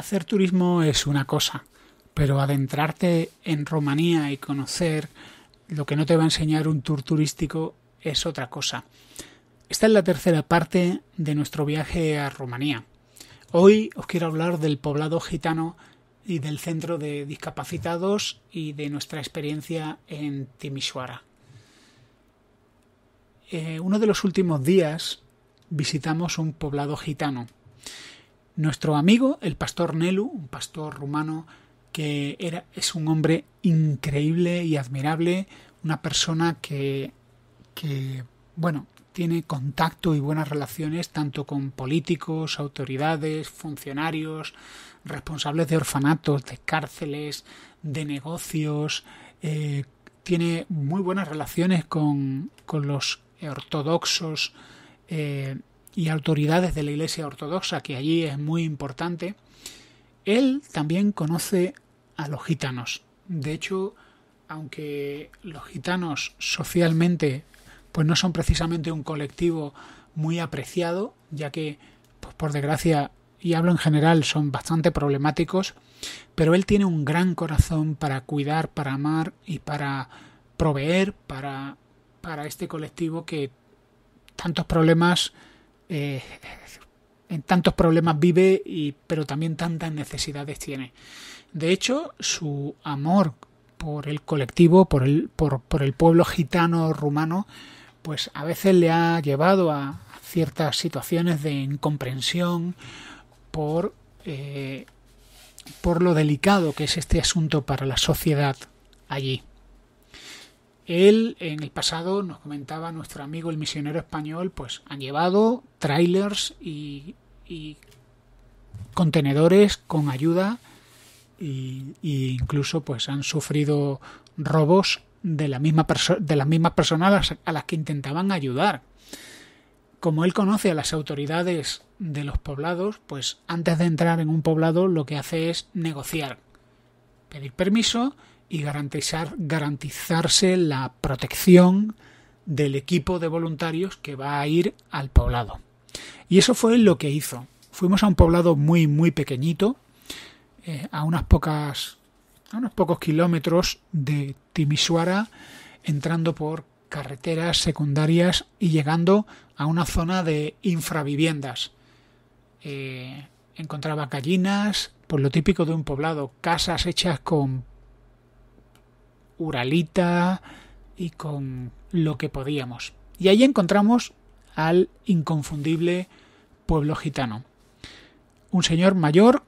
hacer turismo es una cosa, pero adentrarte en Rumanía y conocer lo que no te va a enseñar un tour turístico es otra cosa. Esta es la tercera parte de nuestro viaje a Rumanía. Hoy os quiero hablar del poblado gitano y del centro de discapacitados y de nuestra experiencia en Timișoara. Uno de los últimos días visitamos un poblado gitano. Nuestro amigo, el pastor Nelu, un pastor rumano que es un hombre increíble y admirable, una persona que tiene contacto y buenas relaciones tanto con políticos, autoridades, funcionarios, responsables de orfanatos, de cárceles, de negocios. Tiene muy buenas relaciones con los ortodoxos y autoridades de la Iglesia Ortodoxa, que allí es muy importante. Él también conoce a los gitanos. De hecho, aunque los gitanos socialmente pues no son precisamente un colectivo muy apreciado, ya que, pues por desgracia, y hablo en general, son bastante problemáticos, pero él tiene un gran corazón para cuidar, para amar y para proveer para este colectivo que en tantos problemas vive, pero también tantas necesidades tiene. De hecho, su amor por el colectivo, por el pueblo gitano rumano, pues a veces le ha llevado a ciertas situaciones de incomprensión por lo delicado que es este asunto para la sociedad allí. Él, en el pasado, nos comentaba nuestro amigo el misionero español, pues han llevado trailers y contenedores con ayuda y incluso pues han sufrido robos de las mismas personas a las que intentaban ayudar. Como él conoce a las autoridades de los poblados, pues antes de entrar en un poblado lo que hace es negociar, pedir permiso y garantizarse la protección del equipo de voluntarios que va a ir al poblado. Y eso fue lo que hizo. Fuimos a un poblado muy muy pequeñito, a unos pocos kilómetros de Timișoara, entrando por carreteras secundarias y llegando a una zona de infraviviendas. Encontraba gallinas, pues lo típico de un poblado, casas hechas con uralita y con lo que podíamos. Y ahí encontramos al inconfundible pueblo gitano. Un señor mayor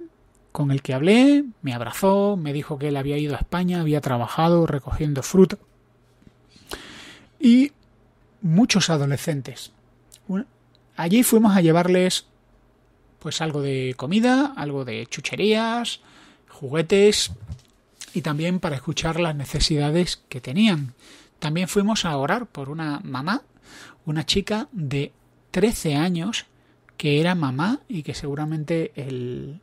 con el que hablé, me abrazó, me dijo que él había ido a España, había trabajado recogiendo fruta. Y muchos adolescentes. Allí fuimos a llevarles pues algo de comida, algo de chucherías, juguetes y también para escuchar las necesidades que tenían. También fuimos a orar por una mamá, una chica de 13 años que era mamá y que seguramente el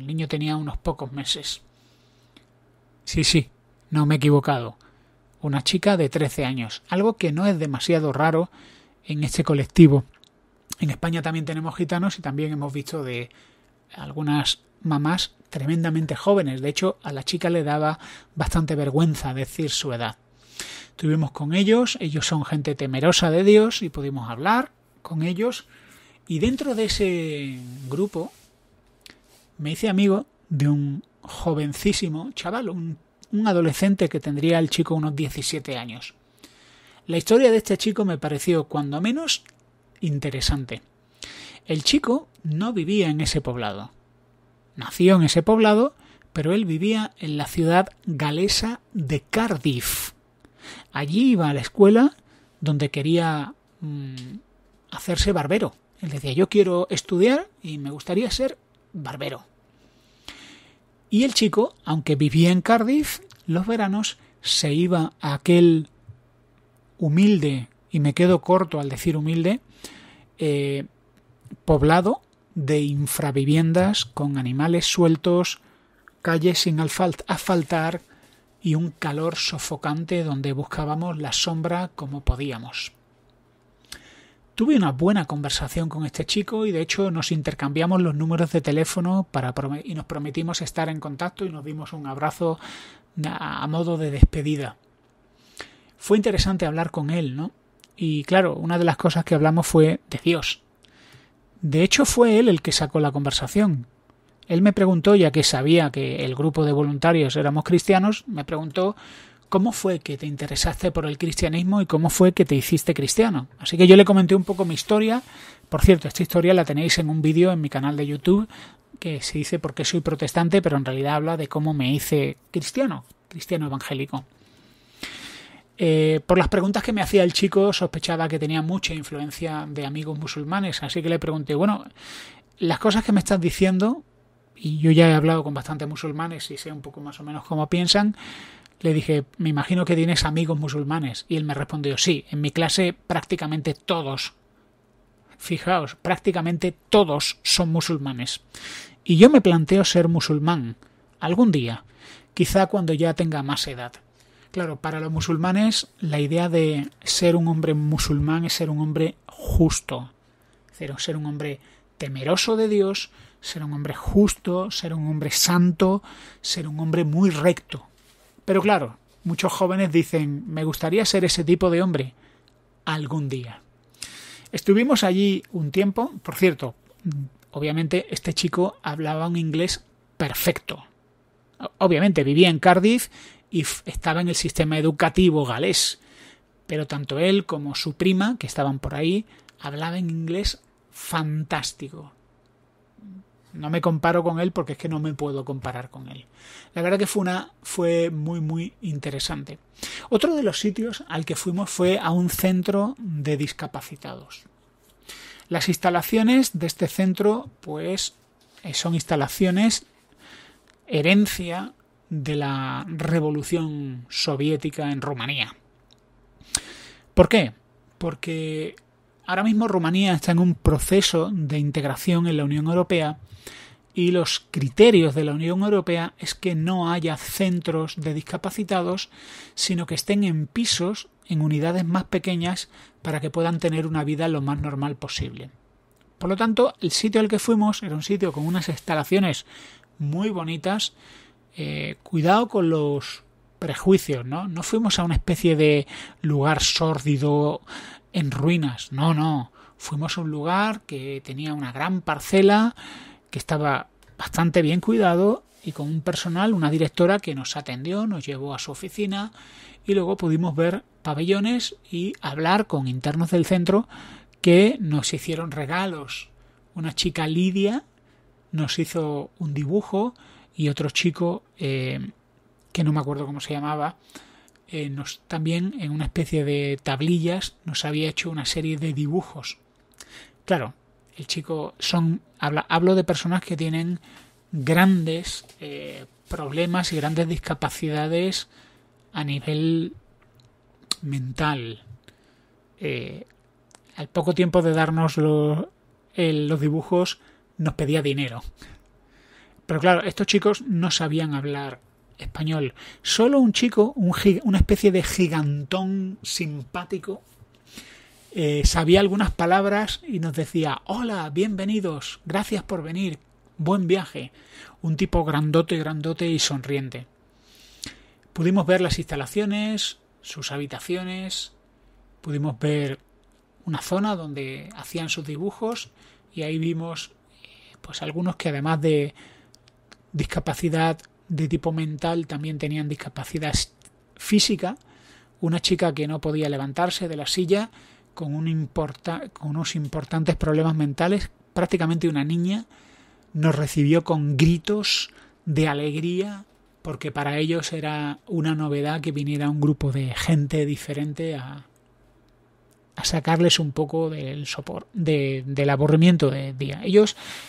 niño tenía unos pocos meses. Sí, no me he equivocado. Una chica de 13 años, algo que no es demasiado raro en este colectivo. En España también tenemos gitanos y también hemos visto de algunas mamás tremendamente jóvenes. De hecho, a la chica le daba bastante vergüenza decir su edad. Estuvimos con ellos son gente temerosa de Dios y pudimos hablar con ellos. Y dentro de ese grupo me hice amigo de un jovencísimo chaval, un adolescente que tendría el chico unos 17 años. La historia de este chico me pareció cuando menos interesante. El chico no vivía en ese poblado. Nació en ese poblado, pero él vivía en la ciudad galesa de Cardiff. Allí iba a la escuela donde quería hacerse barbero. Él decía, yo quiero estudiar y me gustaría ser barbero. Y el chico, aunque vivía en Cardiff, los veranos se iba a aquel humilde, y me quedo corto al decir humilde, poblado de infraviviendas con animales sueltos, calles sin asfaltar y un calor sofocante donde buscábamos la sombra como podíamos. Tuve una buena conversación con este chico y de hecho nos intercambiamos los números de teléfono y nos prometimos estar en contacto y nos dimos un abrazo a modo de despedida. Fue interesante hablar con él, ¿no? Y claro, una de las cosas que hablamos fue de Dios. De hecho, fue él el que sacó la conversación. Él me preguntó, ya que sabía que el grupo de voluntarios éramos cristianos, me preguntó cómo fue que te interesaste por el cristianismo y cómo fue que te hiciste cristiano. Así que yo le comenté un poco mi historia. Por cierto, esta historia la tenéis en un vídeo en mi canal de YouTube que se dice por qué soy protestante, pero en realidad habla de cómo me hice cristiano evangélico. Por las preguntas que me hacía el chico, sospechaba que tenía mucha influencia de amigos musulmanes, así que le pregunté, bueno, las cosas que me estás diciendo, y yo ya he hablado con bastantes musulmanes y sé un poco más o menos cómo piensan, le dije, me imagino que tienes amigos musulmanes, y él me respondió, sí, en mi clase prácticamente todos, fijaos, prácticamente todos son musulmanes, y yo me planteo ser musulmán algún día, quizá cuando ya tenga más edad. Claro, para los musulmanes la idea de ser un hombre musulmán es ser un hombre justo, ser un hombre temeroso de Dios, ser un hombre justo, ser un hombre santo, ser un hombre muy recto. Pero claro, muchos jóvenes dicen, me gustaría ser ese tipo de hombre algún día. Estuvimos allí un tiempo, por cierto, obviamente este chico hablaba un inglés perfecto. Obviamente vivía en Cardiff y estaba en el sistema educativo galés, pero tanto él como su prima, que estaban por ahí, hablaban inglés fantástico. No me comparo con él porque es que no me puedo comparar con él. La verdad que fue muy muy interesante. Otro de los sitios al que fuimos fue a un centro de discapacitados. Las instalaciones de este centro pues son instalaciones herencia de la revolución soviética en Rumanía. ¿Por qué? Porque ahora mismo Rumanía está en un proceso de integración en la Unión Europea y los criterios de la Unión Europea es que no haya centros de discapacitados, sino que estén en pisos, en unidades más pequeñas, para que puedan tener una vida lo más normal posible. Por lo tanto, el sitio al que fuimos era un sitio con unas instalaciones muy bonitas. Cuidado con los prejuicios, ¿no? No fuimos a una especie de lugar sórdido en ruinas, no. Fuimos a un lugar que tenía una gran parcela, que estaba bastante bien cuidado y con un personal, una directora que nos atendió, nos llevó a su oficina y luego pudimos ver pabellones y hablar con internos del centro que nos hicieron regalos. Una chica, Lidia, nos hizo un dibujo y otro chico, que no me acuerdo cómo se llamaba, también en una especie de tablillas nos había hecho una serie de dibujos. Claro, el chico hablo de personas que tienen grandes problemas y grandes discapacidades a nivel mental. Al poco tiempo de darnos los dibujos nos pedía dinero. Pero claro, estos chicos no sabían hablar español. Solo un chico, una especie de gigantón simpático, sabía algunas palabras y nos decía, hola, bienvenidos, gracias por venir, buen viaje. Un tipo grandote y sonriente. Pudimos ver las instalaciones, sus habitaciones, pudimos ver una zona donde hacían sus dibujos y ahí vimos pues algunos que además de discapacidad de tipo mental también tenían discapacidad física. Una chica que no podía levantarse de la silla con unos importantes problemas mentales, prácticamente una niña, nos recibió con gritos de alegría porque para ellos era una novedad que viniera un grupo de gente diferente a sacarles un poco del del aburrimiento del día.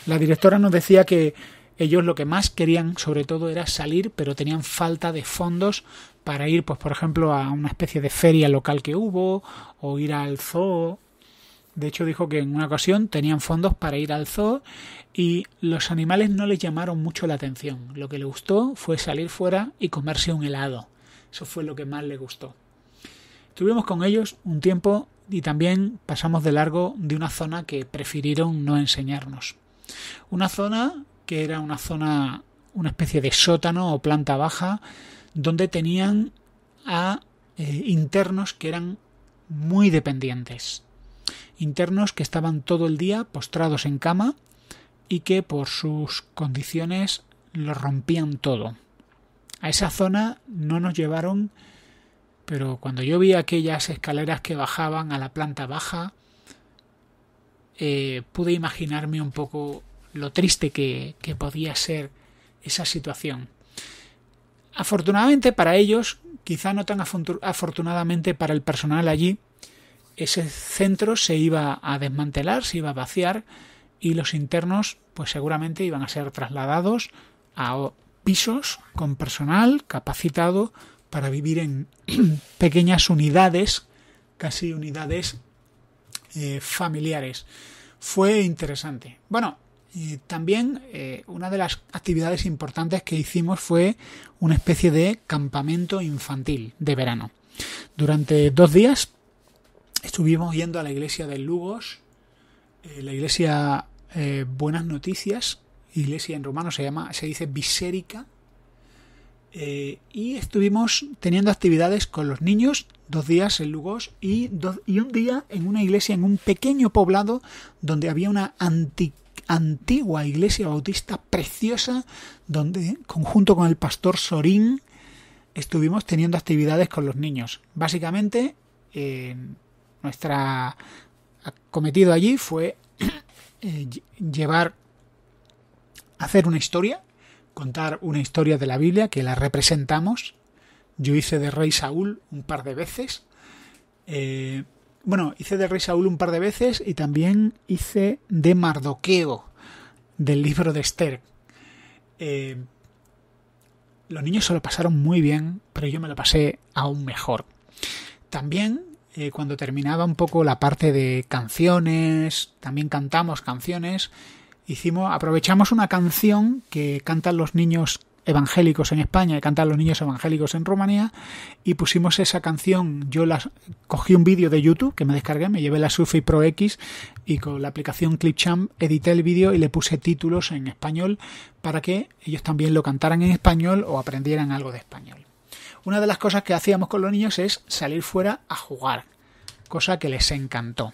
La directora nos decía que ellos lo que más querían sobre todo era salir, pero tenían falta de fondos para ir, pues por ejemplo, a una especie de feria local que hubo o ir al zoo. De hecho dijo que en una ocasión tenían fondos para ir al zoo y los animales no les llamaron mucho la atención. Lo que le gustó fue salir fuera y comerse un helado. Eso fue lo que más le gustó. Estuvimos con ellos un tiempo y también pasamos de largo de una zona que prefirieron no enseñarnos. Una zona que era una especie de sótano o planta baja, donde tenían a internos que eran muy dependientes. Internos que estaban todo el día postrados en cama y que por sus condiciones lo rompían todo. A esa zona no nos llevaron, pero cuando yo vi aquellas escaleras que bajaban a la planta baja, pude imaginarme un poco lo triste que podía ser esa situación. Afortunadamente para ellos, quizá no tan afortunadamente para el personal allí, ese centro se iba a desmantelar, se iba a vaciar y los internos pues seguramente iban a ser trasladados a pisos con personal capacitado para vivir en pequeñas unidades, casi unidades familiares. Fue interesante. Bueno, y también una de las actividades importantes que hicimos fue una especie de campamento infantil de verano. Durante 2 días estuvimos yendo a la iglesia de Lugos, la iglesia Buenas Noticias, iglesia en rumano se dice Biserica, y estuvimos teniendo actividades con los niños 2 días en Lugos y un día en una iglesia en un pequeño poblado donde había una antigua iglesia bautista preciosa, donde conjunto con el pastor Sorín estuvimos teniendo actividades con los niños. Básicamente nuestra cometido allí fue hacer una historia, contar una historia de la Biblia que la representamos. Yo hice de rey Saúl un par de veces. Hice de rey Saúl un par de veces y también hice de Mardoqueo del libro de Esther. Los niños se lo pasaron muy bien, pero yo me lo pasé aún mejor. También cuando terminaba un poco la parte de canciones, también cantamos canciones. Aprovechamos una canción que cantan los niños evangélicos en España y cantan los niños evangélicos en Rumanía, y pusimos esa canción. Yo cogí un vídeo de YouTube que me descargué, me llevé la Surface Pro X y con la aplicación Clipchamp edité el vídeo y le puse títulos en español para que ellos también lo cantaran en español o aprendieran algo de español. Una de las cosas que hacíamos con los niños es salir fuera a jugar, cosa que les encantó.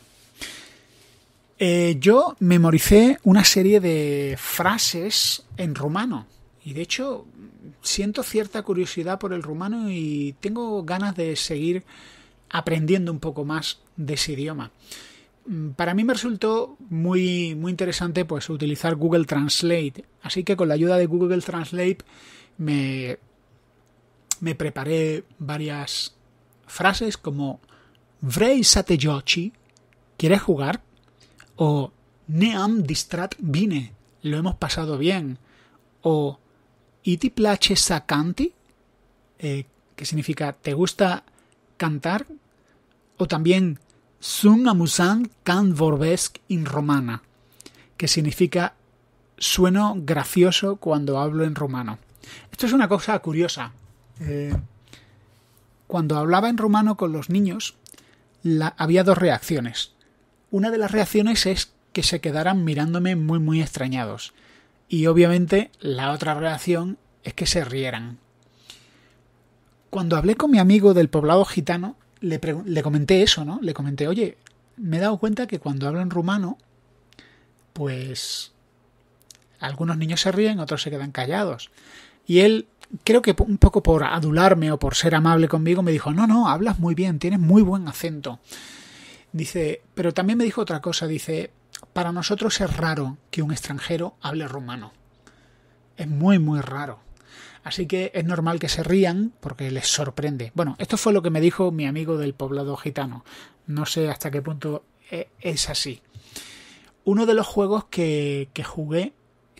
Yo memoricé una serie de frases en rumano y de hecho siento cierta curiosidad por el rumano y tengo ganas de seguir aprendiendo un poco más de ese idioma. Para mí me resultó muy, muy interesante pues utilizar Google Translate, así que con la ayuda de Google Translate me preparé varias frases como Vrei să te joci, ¿quieres jugar? O ne-am distrat bine, lo hemos pasado bien. O iti place să canti, que significa ¿te gusta cantar? O también sunt amusant quand vorbesc in romana, que significa sueno gracioso cuando hablo en rumano. Esto es una cosa curiosa. Cuando hablaba en rumano con los niños, había 2 reacciones. Una de las reacciones es que se quedaran mirándome muy muy extrañados. Y obviamente la otra reacción es que se rieran. Cuando hablé con mi amigo del poblado gitano, le comenté eso, ¿no? Le comenté, oye, me he dado cuenta que cuando hablo en rumano, pues algunos niños se ríen, otros se quedan callados. Y él, creo que un poco por adularme o por ser amable conmigo, me dijo, no, hablas muy bien, tienes muy buen acento. Dice, pero también me dijo otra cosa, dice, para nosotros es raro que un extranjero hable rumano. Es muy, muy raro. Así que es normal que se rían porque les sorprende. Bueno, esto fue lo que me dijo mi amigo del poblado gitano. No sé hasta qué punto es así. Uno de los juegos que jugué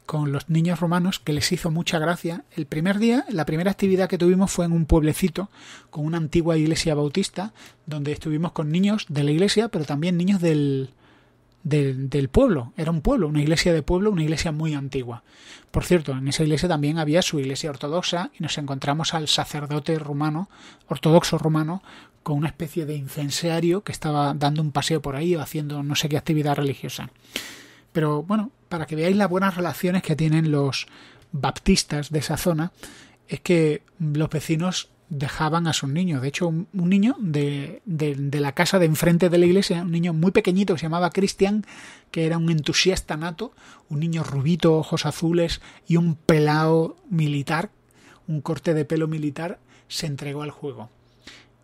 con los niños rumanos que les hizo mucha gracia, el primer día, la primera actividad que tuvimos fue en un pueblecito con una antigua iglesia bautista, donde estuvimos con niños de la iglesia, pero también niños del del pueblo. Era un pueblo, una iglesia de pueblo, una iglesia muy antigua. Por cierto, en esa iglesia también había su iglesia ortodoxa y nos encontramos al sacerdote ortodoxo romano, con una especie de incensario que estaba dando un paseo por ahí o haciendo no sé qué actividad religiosa. Pero bueno, para que veáis las buenas relaciones que tienen los baptistas de esa zona, es que los vecinos dejaban a sus niños. De hecho, un niño de la casa de enfrente de la iglesia, un niño muy pequeñito que se llamaba Cristian, que era un entusiasta nato, un niño rubito, ojos azules y un pelao militar, un corte de pelo militar, se entregó al juego.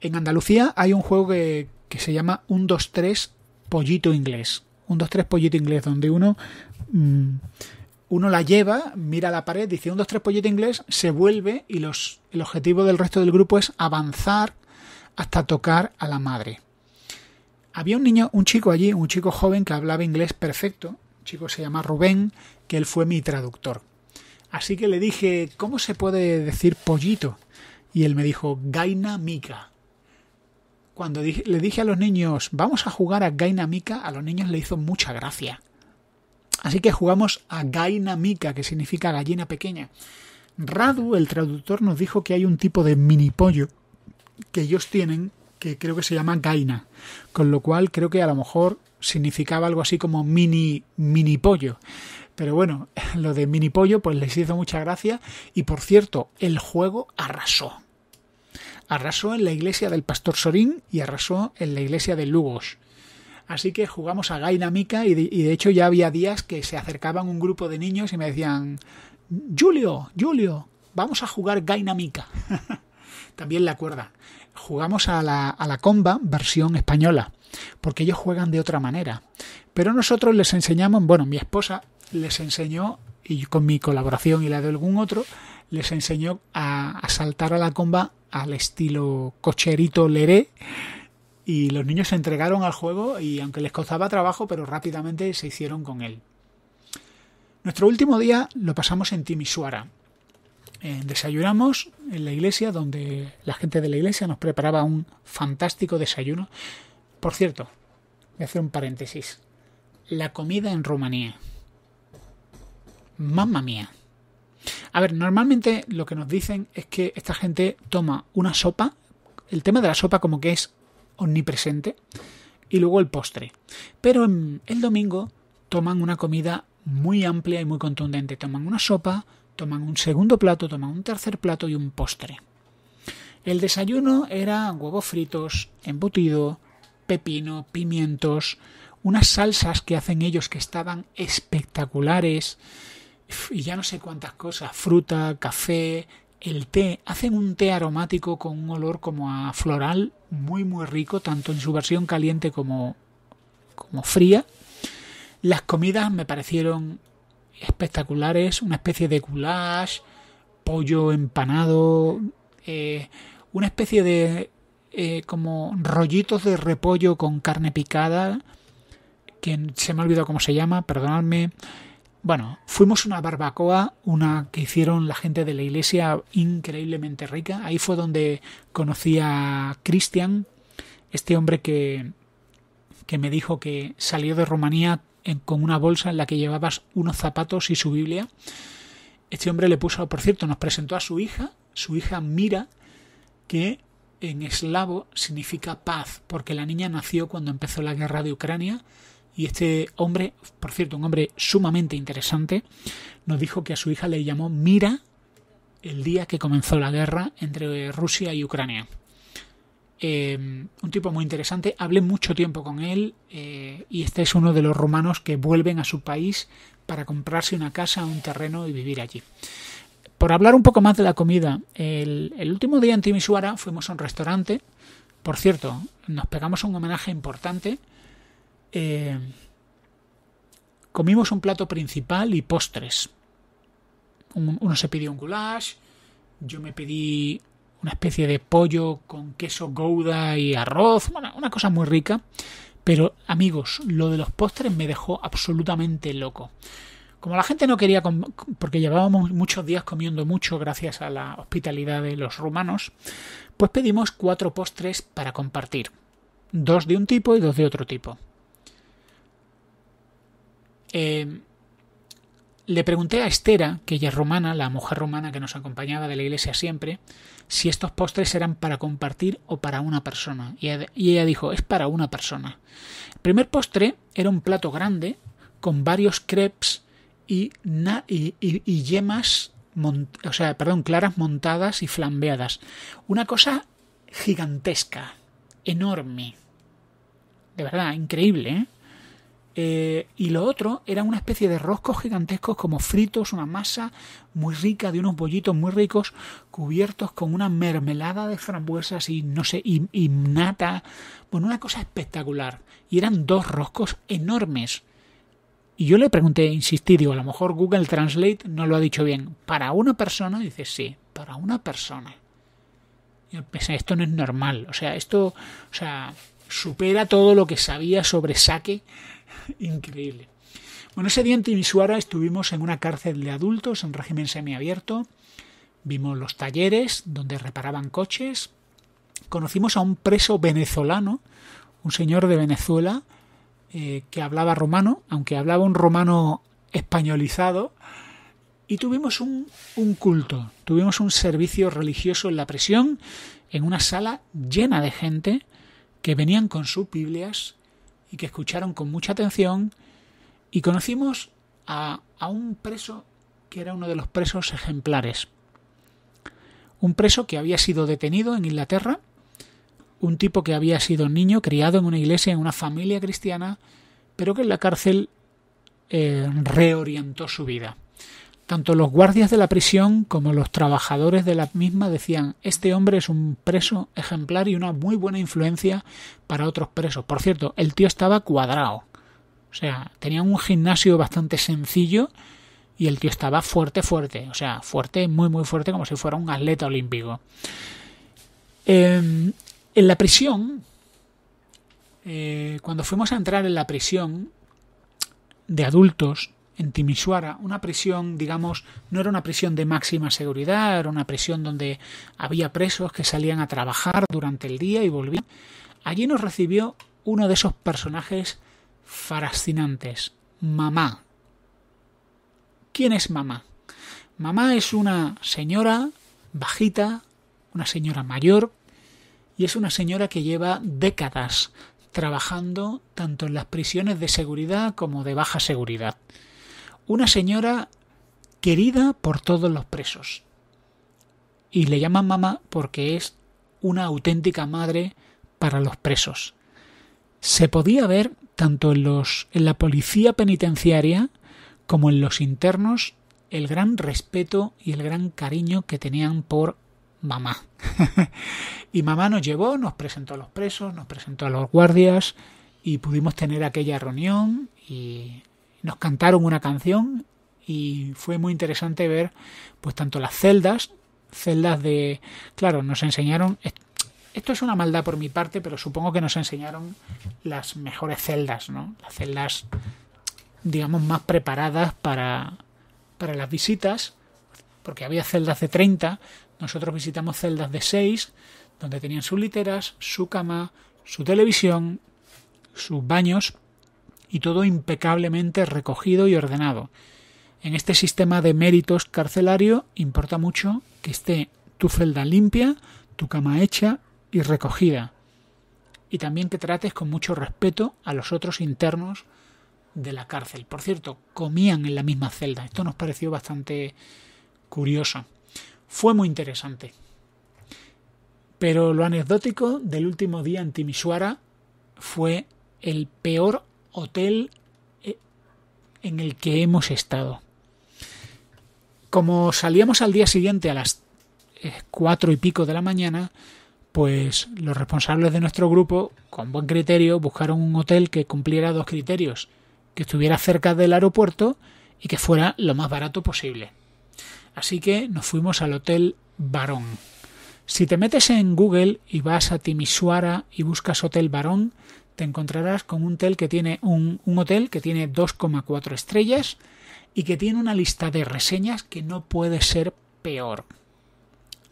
En Andalucía hay un juego que se llama 1, 2, 3 pollito inglés. 1, 2, 3 pollito inglés, donde uno la lleva, mira a la pared, dice 1, 2, 3 pollito inglés, se vuelve y el objetivo del resto del grupo es avanzar hasta tocar a la madre. Había un chico allí, un chico joven que hablaba inglés perfecto, un chico se llama Rubén, que él fue mi traductor. Así que le dije, ¿cómo se puede decir pollito? Y él me dijo, gaina mica. Cuando le dije a los niños, vamos a jugar a gaina mica, a los niños le hizo mucha gracia. Así que jugamos a gaina mica, que significa gallina pequeña. Radu, el traductor, nos dijo que hay un tipo de mini pollo que ellos tienen, que creo que se llama gaina, con lo cual creo que a lo mejor significaba algo así como mini pollo. Pero bueno, lo de mini pollo pues les hizo mucha gracia y por cierto, el juego arrasó. Arrasó en la iglesia del Pastor Sorín y arrasó en la iglesia de Lugos. Así que jugamos a gaina mica y de hecho ya había días que se acercaban un grupo de niños y me decían, Julio, vamos a jugar gaina mica. También la cuerda. Jugamos a la comba versión española, porque ellos juegan de otra manera. Pero nosotros les enseñamos, bueno, mi esposa les enseñó, y con mi colaboración y la de algún otro, les enseñó a saltar a la comba al estilo cocherito leré, y los niños se entregaron al juego y aunque les costaba trabajo, pero rápidamente se hicieron con él. Nuestro último día lo pasamos en Timisoara. Desayunamos en la iglesia, donde la gente de la iglesia nos preparaba un fantástico desayuno. Por cierto, voy a hacer un paréntesis. La comida en Rumanía. Mamma mía. A ver, normalmente lo que nos dicen es que esta gente toma una sopa, el tema de la sopa como que es omnipresente, y luego el postre. Pero el domingo toman una comida muy amplia y muy contundente. Toman una sopa, toman un segundo plato, toman un tercer plato y un postre. El desayuno era huevos fritos, embutido, pepino, pimientos, unas salsas que hacen ellos que estaban espectaculares, y ya no sé cuántas cosas, fruta, café, el té. Hacen un té aromático con un olor como a floral muy muy rico, tanto en su versión caliente como fría. Las comidas me parecieron espectaculares, una especie de goulash, pollo empanado, una especie de como rollitos de repollo con carne picada, que se me ha olvidado cómo se llama, perdonadme. Bueno, fuimos a una barbacoa, una que hicieron la gente de la iglesia, increíblemente rica. Ahí fue donde conocí a Cristian, este hombre que me dijo que salió de Rumanía con una bolsa en la que llevabas unos zapatos y su Biblia. Este hombre le puso, por cierto, nos presentó a su hija Mira, que en eslavo significa paz, porque la niña nació cuando empezó la guerra de Ucrania. Y este hombre, por cierto, un hombre sumamente interesante, nos dijo que a su hija le llamó Mira el día que comenzó la guerra entre Rusia y Ucrania. Un tipo muy interesante. Hablé mucho tiempo con él y este es uno de los rumanos que vuelven a su país para comprarse una casa, un terreno y vivir allí. Por hablar un poco más de la comida, el último día en Timisoara fuimos a un restaurante. Por cierto, nos pegamos un homenaje importante. Comimos un plato principal y postres. Uno se pidió un goulash, yo me pedí una especie de pollo con queso gouda y arroz, bueno, una cosa muy rica. Pero amigos, lo de los postres me dejó absolutamente loco. Como la gente no quería, porque llevábamos muchos días comiendo mucho gracias a la hospitalidad de los rumanos, pues pedimos 4 postres para compartir. 2 de un tipo y 2 de otro tipo. Le pregunté a Estera, que ella es romana, la mujer romana que nos acompañaba de la iglesia siempre, si estos postres eran para compartir o para una persona. Y ella dijo, es para una persona. El primer postre era un plato grande con varios crepes y yemas, claras montadas y flambeadas. Una cosa gigantesca, enorme. De verdad, increíble, ¿eh? Y lo otro era una especie de roscos gigantescos como fritos, una masa muy rica de unos bollitos muy ricos cubiertos con una mermelada de frambuesas y no sé, y nata. Bueno, una cosa espectacular. Y eran 2 roscos enormes. Y yo le pregunté, insistí, digo, a lo mejor Google Translate no lo ha dicho bien. ¿Para una persona? Dice, sí, para una persona. Y yo pensé, esto no es normal. Esto supera todo lo que sabía sobre sake. Increíble. Bueno, ese día en Timisoara estuvimos en una cárcel de adultos en régimen semiabierto. Vimos los talleres donde reparaban coches. Conocimos a un preso venezolano, un señor de Venezuela, que hablaba romano, aunque hablaba un romano españolizado. Y tuvimos un culto, tuvimos un servicio religioso en la prisión, en una sala llena de gente que venían con sus Biblias y que escucharon con mucha atención, y conocimos a un preso que era uno de los presos ejemplares. Un preso que había sido detenido en Inglaterra, un tipo que había sido niño, criado en una iglesia, en una familia cristiana, pero que en la cárcel reorientó su vida. Tanto los guardias de la prisión como los trabajadores de la misma decían, este hombre es un preso ejemplar y una muy buena influencia para otros presos. Por cierto, el tío estaba cuadrado. O sea, tenía un gimnasio bastante sencillo y el tío estaba fuerte. O sea, fuerte, muy muy fuerte, como si fuera un atleta olímpico. En la prisión, cuando fuimos a entrar en la prisión de adultos, en Timisoara, una prisión, digamos, no era una prisión de máxima seguridad, era una prisión donde había presos que salían a trabajar durante el día y volvían. Allí nos recibió uno de esos personajes fascinantes, Mamá. ¿Quién es Mamá? Mamá es una señora bajita, una señora mayor, y es una señora que lleva décadas trabajando tanto en las prisiones de seguridad como de baja seguridad. Una señora querida por todos los presos. Y le llaman mamá porque es una auténtica madre para los presos. Se podía ver tanto en la policía penitenciaria como en los internos el gran respeto y el gran cariño que tenían por mamá. Y mamá nos llevó, nos presentó a los presos, nos presentó a los guardias y pudimos tener aquella reunión y nos cantaron una canción y fue muy interesante ver pues tanto las celdas de... Claro, nos enseñaron... Esto es una maldad por mi parte, pero supongo que nos enseñaron las mejores celdas, ¿no? Las celdas, digamos, más preparadas para las visitas, porque había celdas de 30, nosotros visitamos celdas de 6, donde tenían sus literas, su cama, su televisión, sus baños, y todo impecablemente recogido y ordenado. En este sistema de méritos carcelario importa mucho que esté tu celda limpia, tu cama hecha y recogida. Y también que trates con mucho respeto a los otros internos de la cárcel. Por cierto, comían en la misma celda. Esto nos pareció bastante curioso. Fue muy interesante. Pero lo anecdótico del último día en Timisoara fue el peor hotel en el que hemos estado. Como salíamos al día siguiente a las 4 y pico de la mañana, pues los responsables de nuestro grupo, con buen criterio, buscaron un hotel que cumpliera 2 criterios: que estuviera cerca del aeropuerto y que fuera lo más barato posible. Así que nos fuimos al Hotel Barón. Si te metes en Google y vas a Timisoara y buscas Hotel Barón, te encontrarás con un hotel que tiene un hotel que tiene 2,4 estrellas y que tiene una lista de reseñas que no puede ser peor.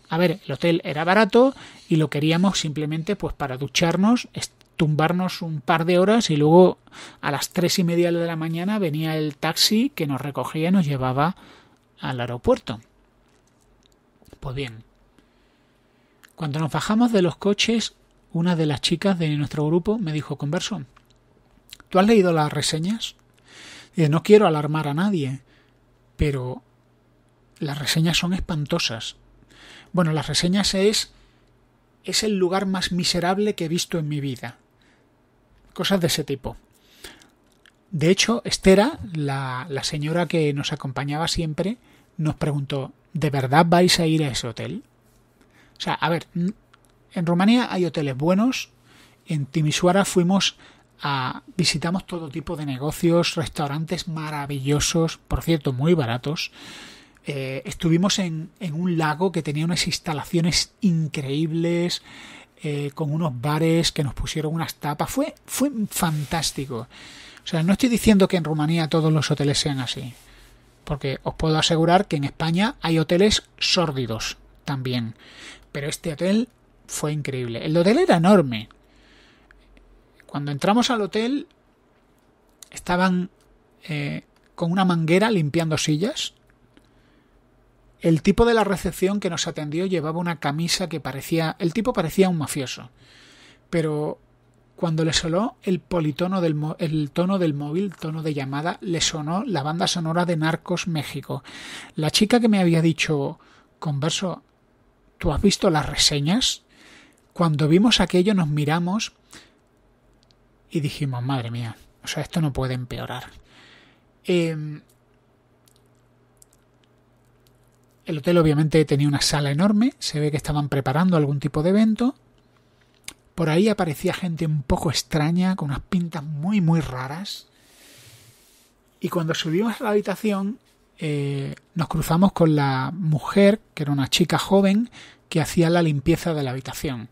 A ver, el hotel era barato y lo queríamos simplemente pues para ducharnos. tumbarnos un par de horas y luego a las 3:30 de la mañana venía el taxi que nos recogía y nos llevaba al aeropuerto. Pues bien, cuando nos bajamos de los coches, una de las chicas de nuestro grupo me dijo: Converso, ¿tú has leído las reseñas? Y no quiero alarmar a nadie, pero las reseñas son espantosas. Bueno, las reseñas es el lugar más miserable que he visto en mi vida. Cosas de ese tipo. De hecho, Estera, la señora que nos acompañaba siempre, nos preguntó: ¿de verdad vais a ir a ese hotel? O sea, a ver, en Rumanía hay hoteles buenos. En Timișoara visitamos todo tipo de negocios, restaurantes maravillosos, por cierto, muy baratos. Estuvimos en un lago que tenía unas instalaciones increíbles, con unos bares que nos pusieron unas tapas. Fue fantástico. O sea, no estoy diciendo que en Rumanía todos los hoteles sean así, porque os puedo asegurar que en España hay hoteles sórdidos también, pero este hotel fue increíble. El hotel era enorme. Cuando entramos al hotel estaban con una manguera limpiando sillas. El tipo de la recepción que nos atendió llevaba una camisa que parecía... El tipo parecía un mafioso. Pero cuando le sonó el politono el tono del móvil, tono de llamada, le sonó la banda sonora de Narcos México. La chica que me había dicho: Converso, ¿tú has visto las reseñas? Cuando vimos aquello nos miramos y dijimos: madre mía, o sea, esto no puede empeorar. El hotel obviamente tenía una sala enorme, se ve que estaban preparando algún tipo de evento. Por ahí aparecía gente un poco extraña, con unas pintas muy muy raras. Y cuando subimos a la habitación nos cruzamos con la mujer, que era una chica joven, que hacía la limpieza de la habitación.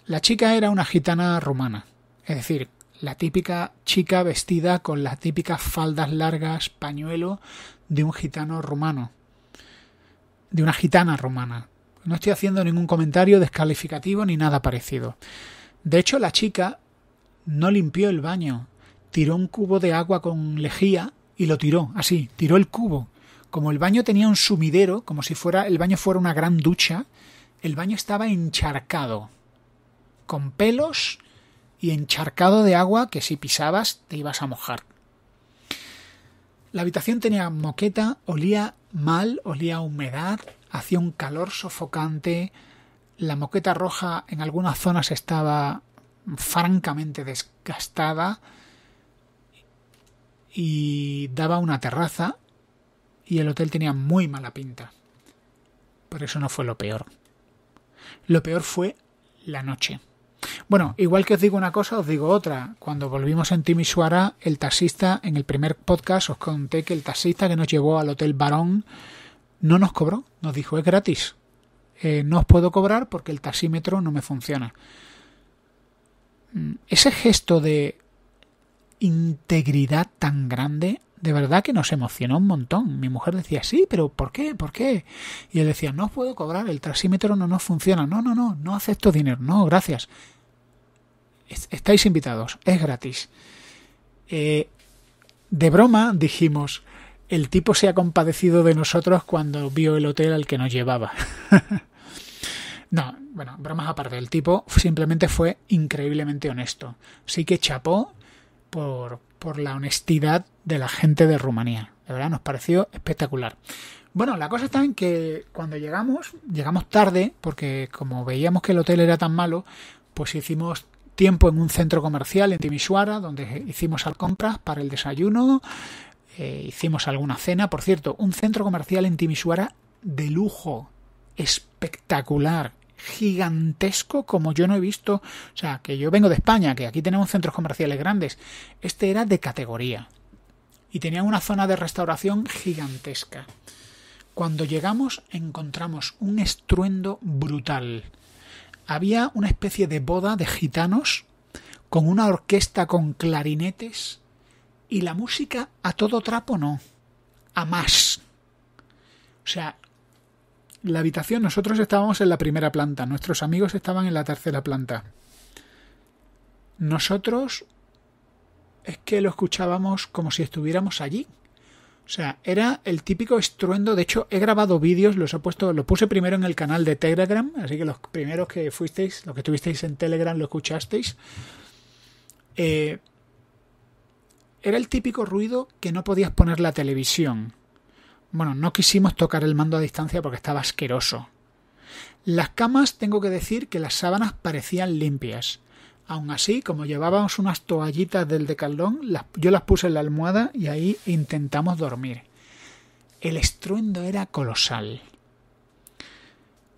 La chica era una gitana rumana, es decir, la típica chica vestida con las típicas faldas largas, pañuelo de un gitano rumano, de una gitana rumana. No estoy haciendo ningún comentario descalificativo ni nada parecido. De hecho, la chica no limpió el baño, tiró un cubo de agua con lejía y lo tiró, así, tiró el cubo. Como el baño tenía un sumidero, como si el baño fuera una gran ducha, el baño estaba encharcado, con pelos y encharcado de agua que si pisabas te ibas a mojar. La habitación tenía moqueta, olía mal, olía a humedad, hacía un calor sofocante, la moqueta roja en algunas zonas estaba francamente desgastada y daba una terraza y el hotel tenía muy mala pinta. Pero eso no fue lo peor. Lo peor fue la noche. Bueno, igual que os digo una cosa, os digo otra. Cuando volvimos en Timișoara, el taxista, en el primer podcast os conté que el taxista que nos llevó al Hotel Barón no nos cobró, nos dijo: es gratis, no os puedo cobrar porque el taxímetro no me funciona. Ese gesto de integridad tan grande, de verdad que nos emocionó un montón. Mi mujer decía: sí, pero ¿por qué? ¿Por qué? Y él decía: no os puedo cobrar, el taxímetro no nos funciona. No acepto dinero, no, gracias. Estáis invitados, es gratis. De broma dijimos: el tipo se ha compadecido de nosotros cuando vio el hotel al que nos llevaba. No, bueno, bromas aparte, el tipo simplemente fue increíblemente honesto. Así que chapó por la honestidad de la gente de Rumanía. De verdad, nos pareció espectacular. Bueno, la cosa está en que cuando llegamos tarde, porque como veíamos que el hotel era tan malo, pues hicimos tiempo en un centro comercial en Timișoara, donde hicimos compras para el desayuno, hicimos alguna cena. Por cierto, un centro comercial en Timișoara de lujo, espectacular, gigantesco como yo no he visto. O sea, que yo vengo de España, que aquí tenemos centros comerciales grandes. Este era de categoría y tenía una zona de restauración gigantesca. Cuando llegamos encontramos un estruendo brutal. Había una especie de boda de gitanos con una orquesta con clarinetes y la música a todo trapo no, a más. O sea, la habitación, nosotros estábamos en la primera planta, nuestros amigos estaban en la tercera planta. nosotros es que lo escuchábamos como si estuviéramos allí. O sea, era el típico estruendo. De hecho, he grabado vídeos, lo puse primero en el canal de Telegram, así que los primeros que fuisteis, los que estuvisteis en Telegram lo escuchasteis. Era el típico ruido que no podías poner la televisión. Bueno, no quisimos tocar el mando a distancia porque estaba asqueroso. Las camas, tengo que decir que las sábanas parecían limpias. Aún así, como llevábamos unas toallitas del Decathlon, yo las puse en la almohada y ahí intentamos dormir. El estruendo era colosal.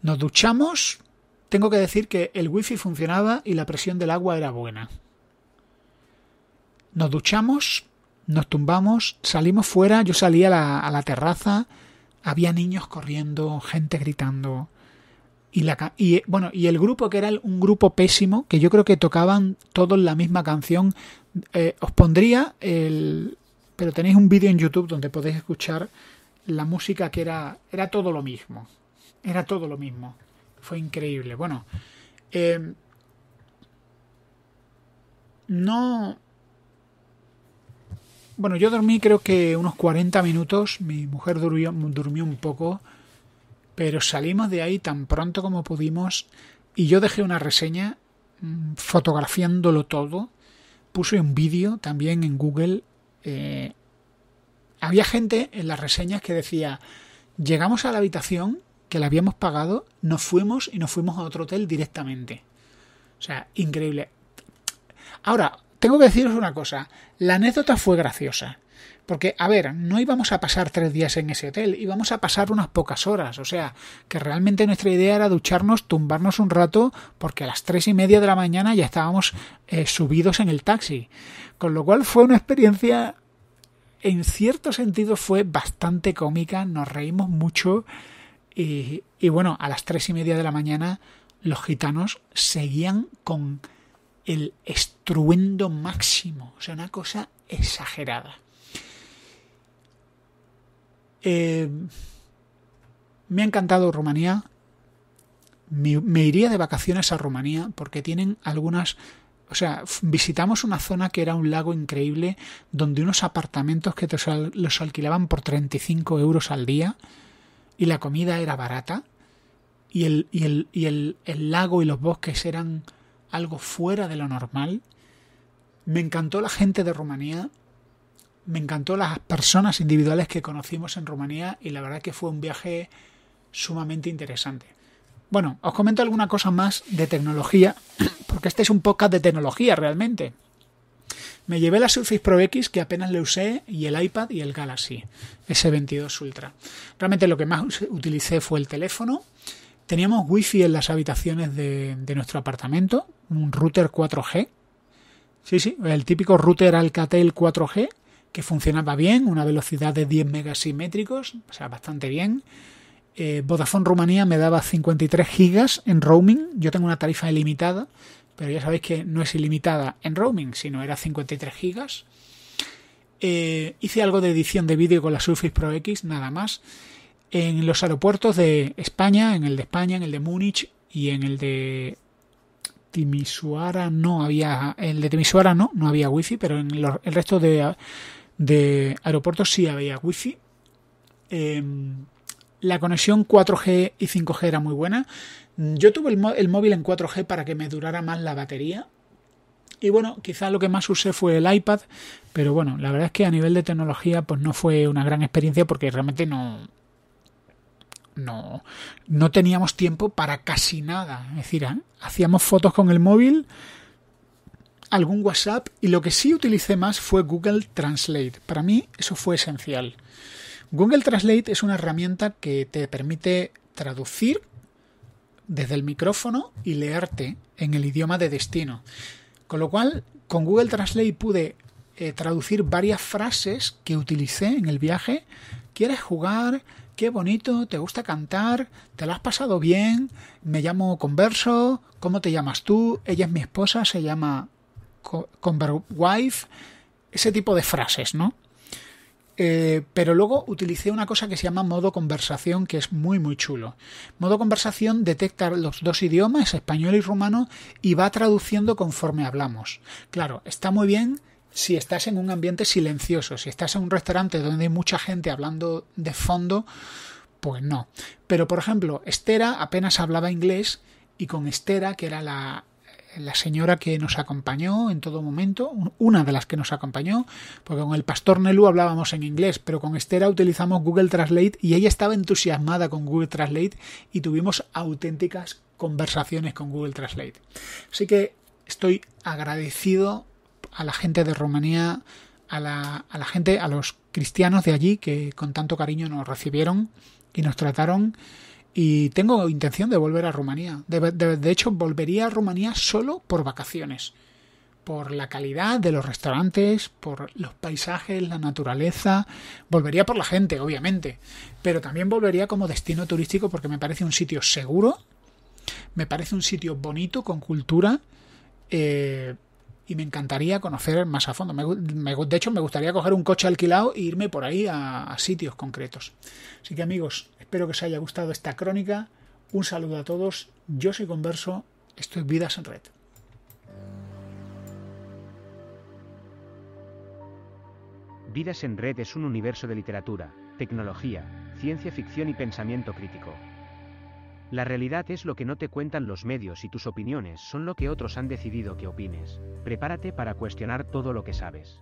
Nos duchamos. Tengo que decir que el wifi funcionaba y la presión del agua era buena. Nos duchamos, nos tumbamos, salimos fuera. Yo salí a la terraza. Había niños corriendo, gente gritando. Y el grupo, que era un grupo pésimo, que yo creo que tocaban todos la misma canción. Os pondría pero tenéis un vídeo en YouTube donde podéis escuchar la música, que era todo lo mismo. Era todo lo mismo. Fue increíble. Bueno, yo dormí creo que unos 40 minutos. Mi mujer durmió un poco. Pero salimos de ahí tan pronto como pudimos y yo dejé una reseña fotografiándolo todo. Puse un vídeo también en Google. Había gente en las reseñas que decía: llegamos a la habitación que la habíamos pagado, nos fuimos a otro hotel directamente. O sea, increíble. Ahora, tengo que deciros una cosa. La anécdota fue graciosa. Porque, a ver, no íbamos a pasar 3 días en ese hotel, íbamos a pasar unas pocas horas. O sea, que realmente nuestra idea era ducharnos, tumbarnos un rato, porque a las 3:30 de la mañana ya estábamos subidos en el taxi. Con lo cual fue una experiencia, en cierto sentido, fue bastante cómica, nos reímos mucho. Y bueno, a las 3:30 de la mañana los gitanos seguían con el estruendo máximo. O sea, una cosa exagerada. Me ha encantado Rumanía. Me iría de vacaciones a Rumanía porque tienen algunas... O sea, visitamos una zona que era un lago increíble, donde unos apartamentos que los alquilaban por 35 euros al día y la comida era barata y el lago y los bosques eran algo fuera de lo normal. Me encantó la gente de Rumanía. Me encantó las personas individuales que conocimos en Rumanía y la verdad que fue un viaje sumamente interesante. Bueno, os comento alguna cosa más de tecnología, porque este es un podcast de tecnología realmente. Me llevé la Surface Pro X, que apenas le usé, y el iPad y el Galaxy S22 Ultra. Realmente lo que más utilicé fue el teléfono. Teníamos wifi en las habitaciones de nuestro apartamento, un router 4G. Sí, el típico router Alcatel 4G, que funcionaba bien, una velocidad de 10 megas simétricos, o sea, bastante bien. Vodafone Rumanía me daba 53 gigas en roaming. Yo tengo una tarifa ilimitada, pero ya sabéis que no es ilimitada en roaming, sino era 53 gigas. Hice algo de edición de vídeo con la Surface Pro X, nada más. En los aeropuertos de España, en el de Múnich y en el de Timisoara no había wifi, pero en el resto de aeropuertos sí había wifi. La conexión 4G y 5G era muy buena. Yo tuve el móvil en 4G para que me durara más la batería. Y bueno, quizá lo que más usé fue el iPad, pero bueno, la verdad es que a nivel de tecnología pues no fue una gran experiencia porque realmente no teníamos tiempo para casi nada. Es decir, hacíamos fotos con el móvil, algún WhatsApp, y lo que sí utilicé más fue Google Translate. Para mí eso fue esencial. Google Translate es una herramienta que te permite traducir desde el micrófono y leerte en el idioma de destino. Con lo cual, con Google Translate pude traducir varias frases que utilicé en el viaje. ¿Quieres jugar? Qué bonito, te gusta cantar, te lo has pasado bien, me llamo Converso, ¿cómo te llamas tú? Ella es mi esposa, se llama Converwife, ese tipo de frases, ¿no? Pero luego utilicé una cosa que se llama modo conversación, que es muy muy chulo. Modo conversación detecta los dos idiomas, español y rumano, y va traduciendo conforme hablamos. Claro, está muy bien si estás en un ambiente silencioso. Si estás en un restaurante donde hay mucha gente hablando de fondo, pues no. Pero por ejemplo, Estera apenas hablaba inglés, y con Estera, que era la señora que nos acompañó en todo momento, una de las que nos acompañó, porque con el pastor Nelu hablábamos en inglés, pero con Estera utilizamos Google Translate y ella estaba entusiasmada con Google Translate y tuvimos auténticas conversaciones con Google Translate. Así que estoy agradecido a la gente de Rumanía, a la gente, a los cristianos de allí que con tanto cariño nos recibieron y nos trataron. Y tengo intención de volver a Rumanía. De hecho, volvería a Rumanía solo por vacaciones. Por la calidad de los restaurantes, por los paisajes, la naturaleza. Volvería por la gente, obviamente. Pero también volvería como destino turístico porque me parece un sitio seguro. Me parece un sitio bonito, con cultura. Y me encantaría conocer más a fondo. De hecho, me gustaría coger un coche alquilado e irme por ahí a sitios concretos. Así que amigos, espero que os haya gustado esta crónica. Un saludo a todos. Yo soy Converso. Esto es Vidas en Red. Vidas en Red es un universo de literatura, tecnología, ciencia ficción y pensamiento crítico. La realidad es lo que no te cuentan los medios y tus opiniones son lo que otros han decidido que opines. Prepárate para cuestionar todo lo que sabes.